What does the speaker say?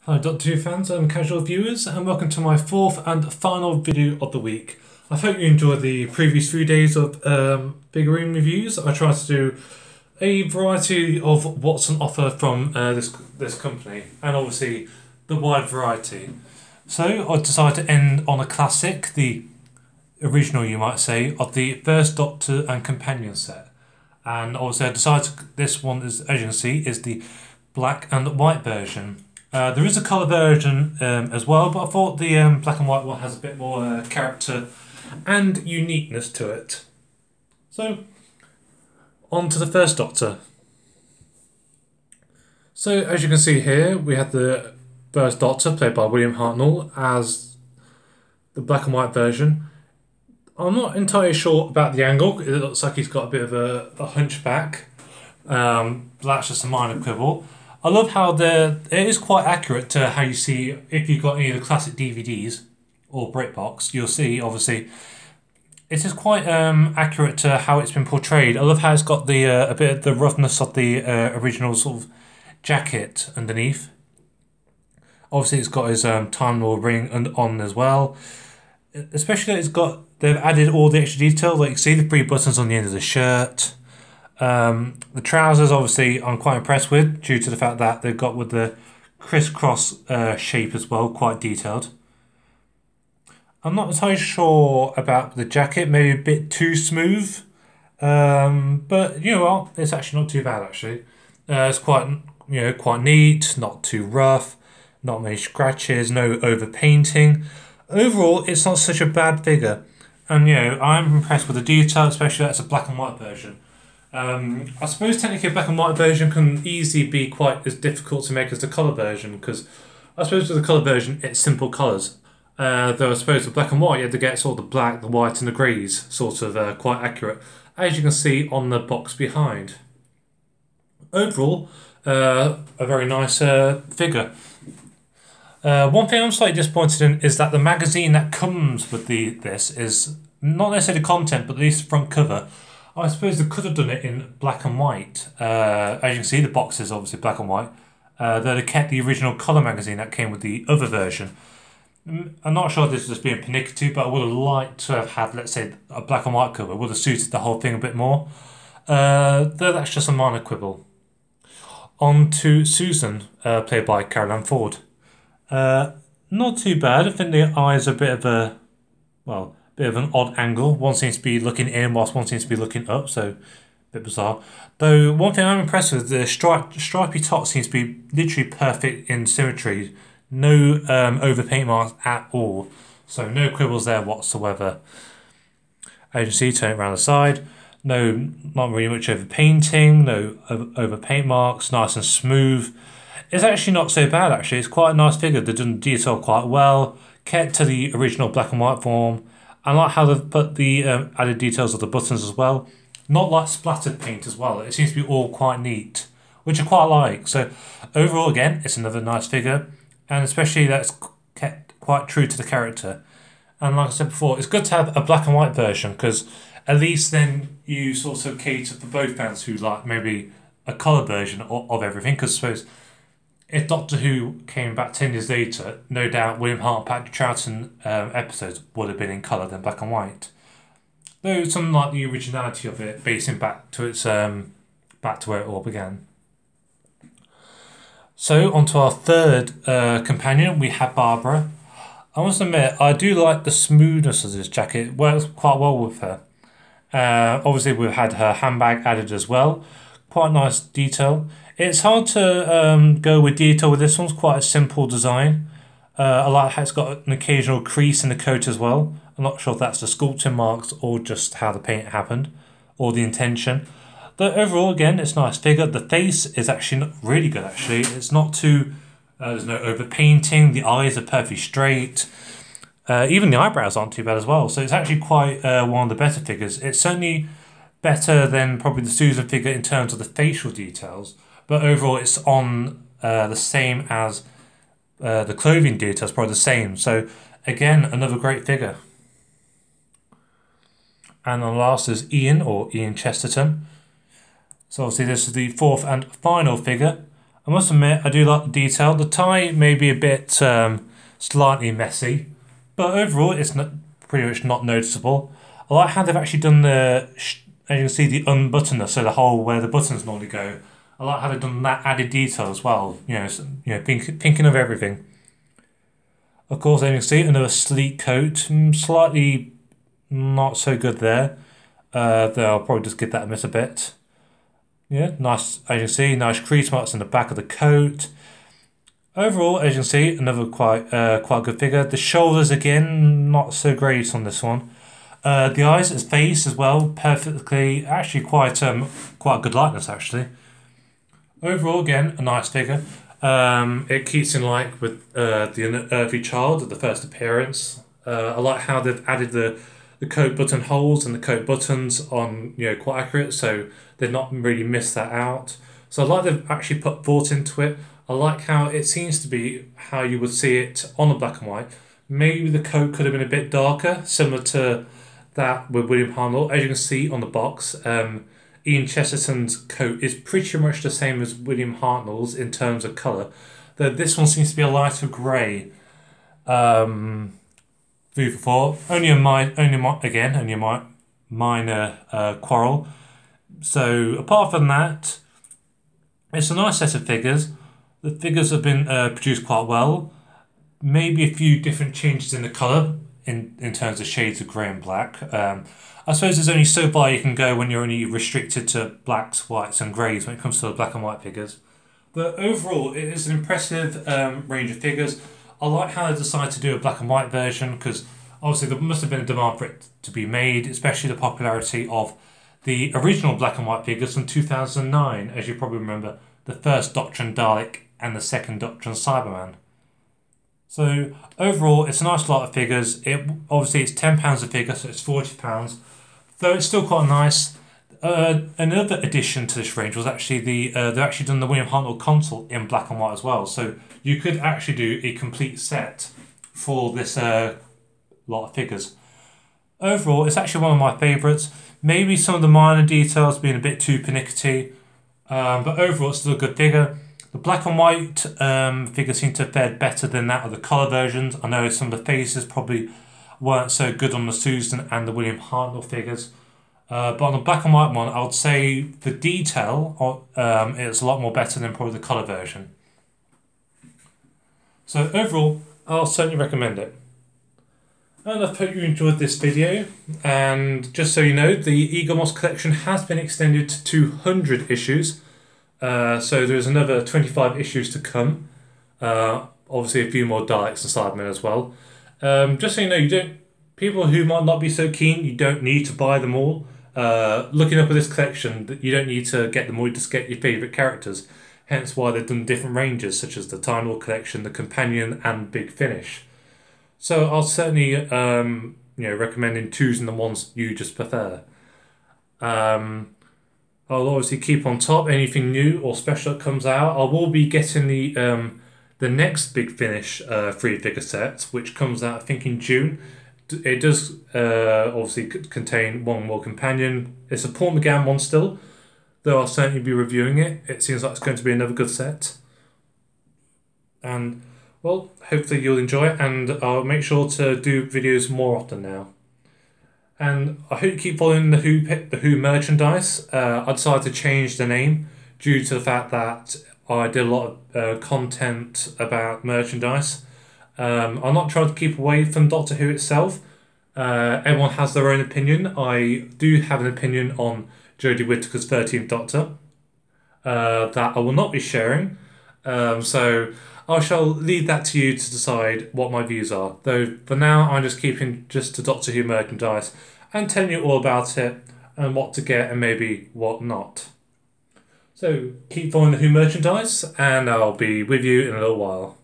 Hi Doctor Who fans and casual viewers, and welcome to my fourth and final video of the week. I hope you enjoyed the previous few days of figurine reviews. I tried to do a variety of what's on offer from this company, and obviously the wide variety. So I decided to end on a classic, the original you might say, of the First Doctor and Companion set. And obviously I decided this one, as you can see, is the black and white version. There is a colour version as well, but I thought the black and white one has a bit more character and uniqueness to it. So, on to the First Doctor. So, as you can see here, we have the First Doctor, played by William Hartnell, as the black and white version. I'm not entirely sure about the angle. It looks like he's got a bit of a hunchback. That's just a minor quibble. I love how it is quite accurate to how you see, if you've got any of the classic DVDs or BritBox, you'll see, obviously, it is quite accurate to how it's been portrayed. I love how it's got the a bit of the roughness of the original sort of jacket underneath. Obviously, it's got his Time Lord ring on as well. Especially that they've added all the extra detail, like you see the 3 buttons on the end of the shirt. The trousers, obviously, I'm quite impressed with, due to the fact that they've got with the crisscross shape as well, quite detailed. I'm not entirely sure about the jacket, maybe a bit too smooth, but you know what, it's actually not too bad actually. It's quite quite neat, not too rough, not many scratches, no overpainting. Overall, it's not such a bad figure, and I'm impressed with the detail, especially that's a black and white version. I suppose technically a black and white version can easily be quite as difficult to make as the colour version, because I suppose with the colour version it's simple colours. Though I suppose with black and white you have to get sort of the black, the white and the greys sort of quite accurate, as you can see on the box behind. Overall, a very nice figure. One thing I'm slightly disappointed in is that the magazine that comes with this is not necessarily content, but at least the front cover. I suppose they could have done it in black and white. As you can see, the box is obviously black and white. They'd have kept the original colour magazine that came with the other version. I'm not sure if this is just being pernickety, but I would have liked to have had, let's say, a black and white cover. It would have suited the whole thing a bit more. Though that's just a minor quibble. On to Susan, played by Carole Ann Ford. Not too bad. I think the eyes are a bit of an odd angle. One seems to be looking in whilst one seems to be looking up, so a bit bizarre. Though one thing I'm impressed with, the stripy top seems to be literally perfect in symmetry. No overpaint marks at all, so no quibbles there whatsoever. As you can see, turn it around the side. No, not really much overpainting, no overpaint marks, nice and smooth. It's actually not so bad actually, it's quite a nice figure. They've done the detail quite well, kept to the original black and white form. I like how they've put the added details of the buttons as well. Not like splattered paint as well, it seems to be all quite neat, which I quite like. So overall, again, it's another nice figure, and especially that's kept quite true to the character. And like I said before, it's good to have a black and white version, because at least then you sort of cater for both fans who like maybe a colour version of everything, because I suppose if Doctor Who came back 10 years later, no doubt William Hart, Patrick Troughton episodes would have been in colour than black and white. Though something like the originality of it, basing back to its back to where it all began. So on to our third companion, we have Barbara. I must admit, I do like the smoothness of this jacket. It works quite well with her. Obviously, we've had her handbag added as well. Quite nice detail. It's hard to go with detail with this one. It's quite a simple design. I like how it's got an occasional crease in the coat as well. I'm not sure if that's the sculpting marks or just how the paint happened or the intention. But overall, again, it's a nice figure. The face is actually really good, actually. It's not too... there's no overpainting. The eyes are perfectly straight. Even the eyebrows aren't too bad as well. So it's actually quite one of the better figures. It's certainly better than probably the Susan figure in terms of the facial details. But overall, it's on the same as the clothing details, probably the same. So again, another great figure. And the last is Ian, or Ian Chesterton. So obviously this is the fourth and final figure. I must admit, I do like the detail. The tie may be a bit slightly messy, but overall it's not, pretty much not noticeable. I like how they've actually done as you can see, the unbuttoner, so the hole where the buttons normally go. I like how they've done that added detail as well. Thinking of everything. Of course, as you can see, another sleek coat, slightly not so good there. There, I'll probably just give that a miss a bit. Yeah, nice, as you can see, nice crease marks in the back of the coat. Overall, as you can see, another quite good figure. The shoulders, again, not so great on this one. The eyes, his face as well, perfectly, actually quite a good likeness, actually. Overall, again, a nice figure. It keeps in line with the Unearthly Child at the first appearance. I like how they've added the coat button holes and the coat buttons on, quite accurate, so they've not really missed that out. So I like they've actually put thought into it. I like how it seems to be how you would see it on the black and white. Maybe the coat could have been a bit darker, similar to that with William Hartnell. As you can see on the box, Ian Chesterton's coat is pretty much the same as William Hartnell's in terms of colour, though this one seems to be a lighter grey. Food for thought. Only a minor quarrel. So apart from that, it's a nice set of figures. The figures have been produced quite well. Maybe a few different changes in the colour in terms of shades of grey and black. I suppose there's only so far you can go when you're only restricted to blacks, whites and greys when it comes to the black and white figures. But overall, it is an impressive range of figures. I like how they decided to do a black and white version because obviously there must have been a demand for it to be made, especially the popularity of the original black and white figures from 2009, as you probably remember, the first Doctrine Dalek and the second Doctrine Cyberman. So overall, it's a nice lot of figures. Obviously it's £10 a figure, so it's £40. Though it's still quite nice. Another addition to this range was actually they've actually done the William Hartnell console in black and white as well. So you could actually do a complete set for this lot of figures. Overall, it's actually one of my favourites. Maybe some of the minor details being a bit too pernickety, but overall it's still a good figure. The black and white figure seemed to have fared better than that of the colour versions. I know some of the faces probably weren't so good on the Susan and the William Hartnell figures. But on the black and white one, I would say the detail it's a lot more better than probably the colour version. So overall, I'll certainly recommend it. And I hope you enjoyed this video. And just so you know, the Eagle Moss collection has been extended to 200 issues. So there's another 25 issues to come. Obviously a few more Daleks and Cybermen as well. Just so you know, people who might not be so keen, you don't need to buy them all. Looking up at this collection, you don't need to get them all, you just get your favourite characters. Hence why they've done different ranges, such as the Time Lord collection, the Companion and Big Finish. So I'll certainly recommend choosing the ones you just prefer. I'll obviously keep on top anything new or special that comes out. I will be getting the next Big Finish 3-figure set, which comes out I think in June. It does obviously contain one more companion. It's a Paul McGann one still, though I'll certainly be reviewing it. It seems like it's going to be another good set. And, well, hopefully you'll enjoy it, and I'll make sure to do videos more often now. And I hope you keep following the Who merchandise. I decided to change the name due to the fact that I did a lot of content about merchandise. I'm not trying to keep away from Doctor Who itself. Everyone has their own opinion. I do have an opinion on Jodie Whittaker's 13th Doctor that I will not be sharing. So I shall leave that to you to decide what my views are. Though for now, I'm just keeping just to Doctor Who merchandise and telling you all about it and what to get and maybe what not. So keep following the Who merchandise and I'll be with you in a little while.